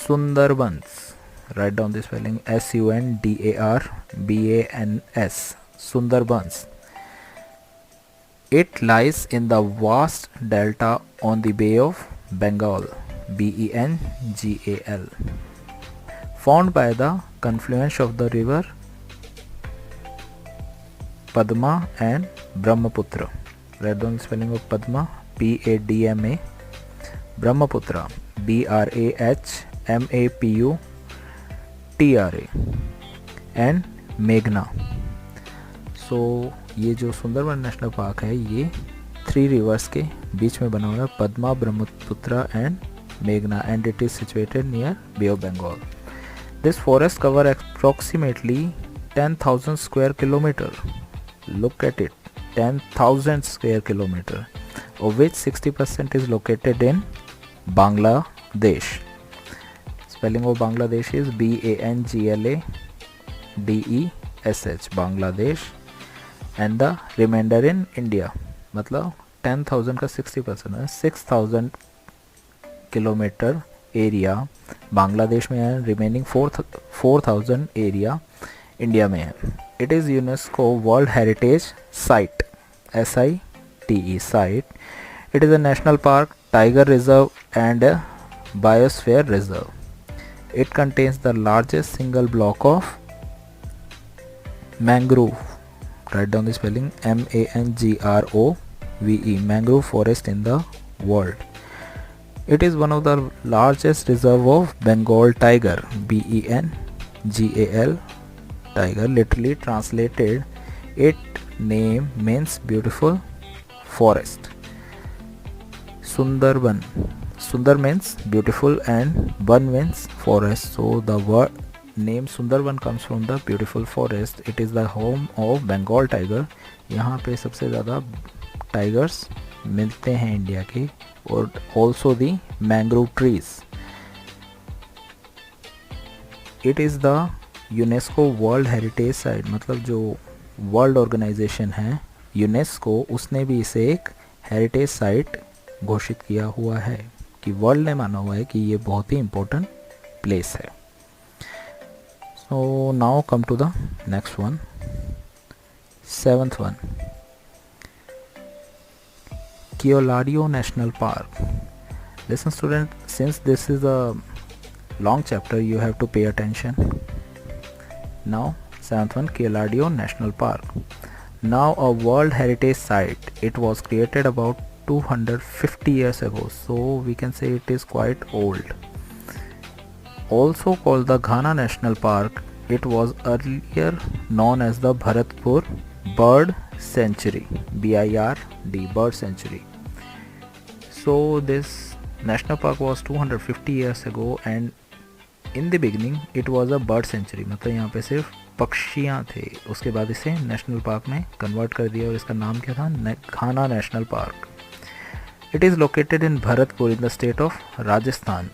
Sundarbans. Write down the spelling Sundarbans. Sundarbans. It lies in the vast delta on the Bay of Bengal, Bengal, formed by the confluence of the river Padma and Brahmaputra. Write down the spelling of Padma, Padma, Brahmaputra, Brahmaputra, and Meghna. सो ये जो Sundarban national park है ये 3 reverse के बीच में बना हुआ है, Padma, Brahmaputra and मेघना, and it is situated near Bay of Bengal. This forest cover approximately 10,000 square kilometre. Look at it, 10,000 square kilometre, of which 60% is located in Bangladesh. Spelling of Bangladesh is Bangladesh, Bangladesh, and the remainder in India. मतलब 10,000 का 60% है, 6,000 kilometre area Bangladesh में है, remaining 4,000 area India में है. It is UNESCO world heritage site, SITE site. It is a national park, tiger reserve and a biosphere reserve. It contains the largest single block of mangrove. Write down the spelling MANGROVE, mangrove forest in the world. It is one of the largest reserve of Bengal tiger, BENGAL tiger. Literally translated, it name means beautiful forest. Sundarban, Sundar means beautiful and Ban means forest, so the word name Sundarban comes from the beautiful forest. It is the home of Bengal tiger. यहाँ पे सबसे ज़्यादा tigers मिलते हैं India के, और also the mangrove trees. It is the UNESCO world heritage site, मतलब जो वर्ल्ड ऑर्गेनाइजेशन है यूनेस्को, उसने भी इसे एक हेरिटेज साइट घोषित किया हुआ है, कि वर्ल्ड ने माना हुआ है कि ये बहुत ही इम्पोर्टेंट प्लेस है. So now come to the next one, 7th one, Keoladeo National Park. Listen student, since this is a long chapter you have to pay attention. Now 7th one, Keoladeo National Park. Now a World Heritage Site. It was created about 250 years ago, so we can say it is quite old. Also called the Ghana National Park, it was earlier known as the Bharatpur Bird Sanctuary, BIRD, Bird Sanctuary. So this national park was 250 years ago, and in the beginning it was a bird sanctuary, मतलब यहाँ पे सिर्फ पक्षियाँ थे. उसके बाद इसे national park में कन्वर्ट कर दिया और इसका नाम क्या था, Ghana national park. It is located in Bharatpur in the state of Rajasthan,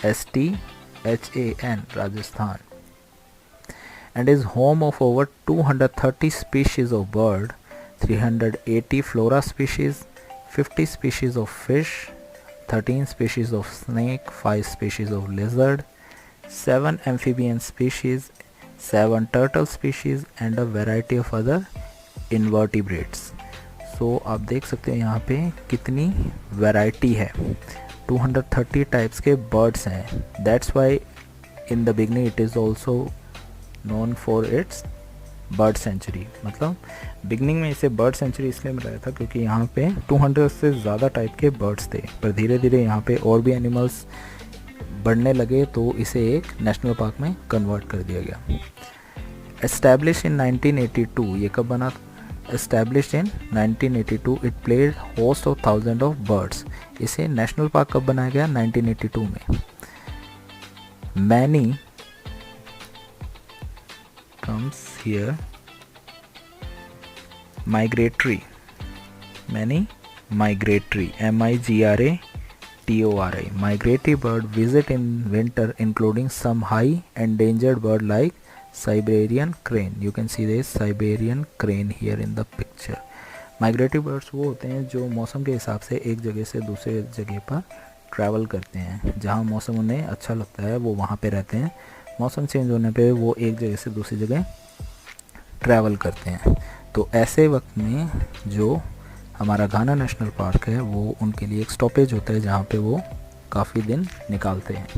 RAJASTHAN, Rajasthan, and is home of over 230 species of bird, 380 flora species, 50 species of fish, 13 species of snake, 5 species of lizard, 7 amphibian species, 7 turtle species and a variety of other invertebrates. So आप देख सकते हैं यहाँ पे कितनी variety है, 230 types के birds हैं. That's why in the beginning it is also known for its bird sanctuary. मतलब बिगनिंग में इसे बर्ड सेंचुरी इसलिए मिलाया था क्योंकि यहाँ पे 200 से ज़्यादा टाइप के बर्ड्स थे, पर धीरे धीरे यहाँ पे और भी एनिमल्स बढ़ने लगे तो इसे एक नेशनल पार्क में कन्वर्ट कर दिया गया. एस्टैब्लिश इन 1982, ये कब बना, establish in 1982, it played host of thousand of birds. इसे नेशनल पार्क कब बनाया गया, 1982 में. Many comes here, migratory, many migratory, migratory, migratory bird visit in winter, including some high endangered bird like Siberian crane. You can see this Siberian crane here in the picture. migratory birds वो होते हैं जो मौसम के हिसाब से एक जगह से दूसरे जगह पर ट्रैवल करते हैं, जहाँ मौसम उन्हें अच्छा लगता है वो वहाँ पे रहते हैं, मौसम चेंज होने पे वो एक जगह से दूसरी जगह ट्रैवल करते हैं। तो ऐसे वक्त में जो हमारा घाना नेशनल पार्क है वो उनके लिए एक स्टॉपेज होता है जहाँ पे वो काफ़ी दिन निकालते हैं।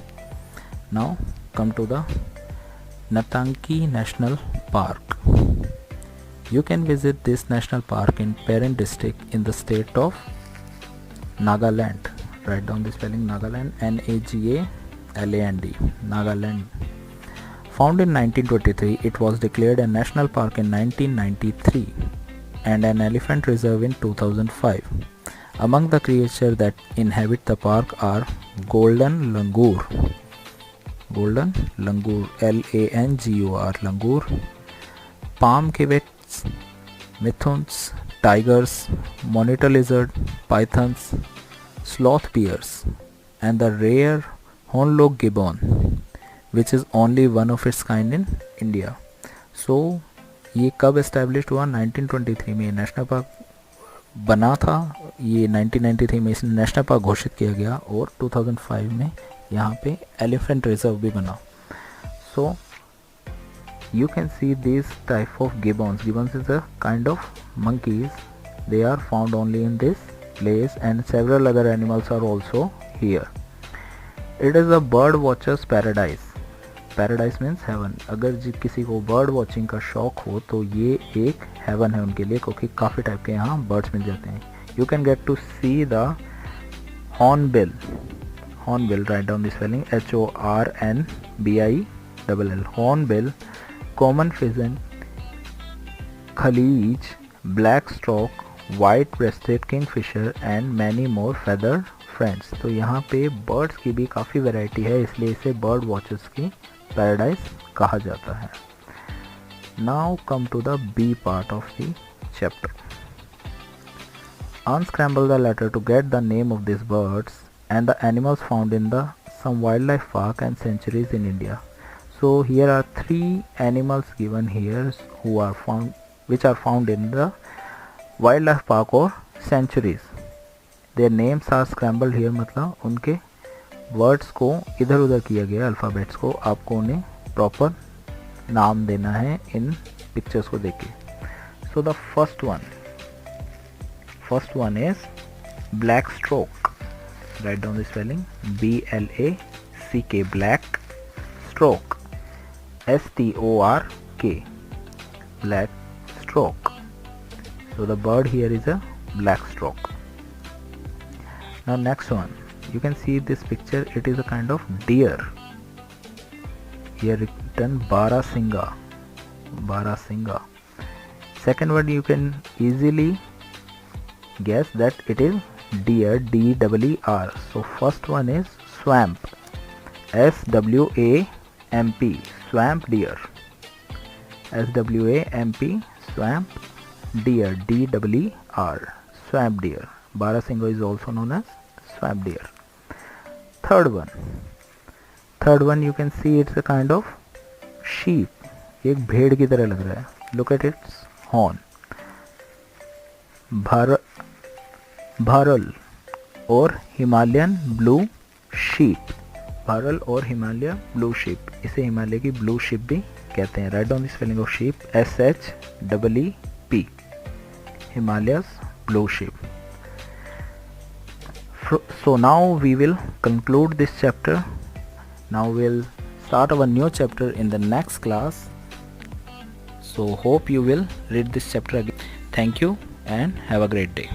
नाउ कम टू द नतांगी national park. You can visit this national park in Peren district in the state of Nagaland. Write down the spelling Nagaland, N-A-G-A-L-A-N-D, Nagaland. Found in 1923, it was declared a national park in 1993 and an elephant reserve in 2005. Among the creatures that inhabit the park are golden langur, L-A-N-G-U-R, langur, palm civets, mithons, tigers, monitor lizard, pythons, sloth bears, and the rare hornlog gibbon, which is only one of its kind in India. So ये कब established हुआ? 1923 में national park बना था, ये 1993 में इसे national park घोषित किया गया और 2005 में यहाँ पे एलिफेंट रिजर्व भी बना। सो you can see these type of gibbons. Gibbons is a kind of monkeys. They are found only in this place and several other animals are also here. It is a bird watcher's paradise. Paradise means heaven. अगर किसी को bird watching का शौक हो तो ये एक heaven है उनके लिए, क्योंकि काफ़ी टाइप के यहाँ birds मिल जाते हैं. You can get to see the hornbill. Hornbill, write down the spelling, Hornbill. Hornbill, common pheasant, khalij, black stork, white breasted kingfisher and many more feathered friends. तो यहाँ पे बर्ड्स की भी काफ़ी वैरायटी है, इसलिए इसे बर्ड वॉचर्स की पैराडाइज कहा जाता है. Now come to the B part of the chapter. Unscramble the letter to get the name of these birds and the animals found in the some wildlife park and sanctuaries in India. So here are 3 animals given here which are found in the wildlife park or sanctuaries. Their names are scrambled here, मतलब उनके words को इधर उधर किया गया, alphabets को. आपको उन्हें प्रॉपर नाम देना है इन पिक्चर्स को देख के. So the first one is black stroke. Write down the spelling, BLACK, black stroke, STORK, black stork. So the bird here is a black stork. Now next one, you can see this picture, it is a kind of deer. Here written Barasinga. Second one, you can easily guess that it is deer, DEER. So first one is swamp, SWAMP, swamp deer, SWAMP, swamp deer, DEER, swamp deer. Barasinga is also known as swamp deer. Third one you can see it's a kind of sheep. एक भेड़ की तरह लग रहा है. Look at its horn. Bharal और Himalayan blue sheep. भारल और Himalaya blue ship, इसे हिमालय की ब्लू शिप भी कहते हैं. Write down the spelling of ship, SHEEP, Himalayas blue ship. So now we will conclude this chapter. Now we'll start our new chapter in the next class. So hope you will read this chapter again. Thank you and have a great day.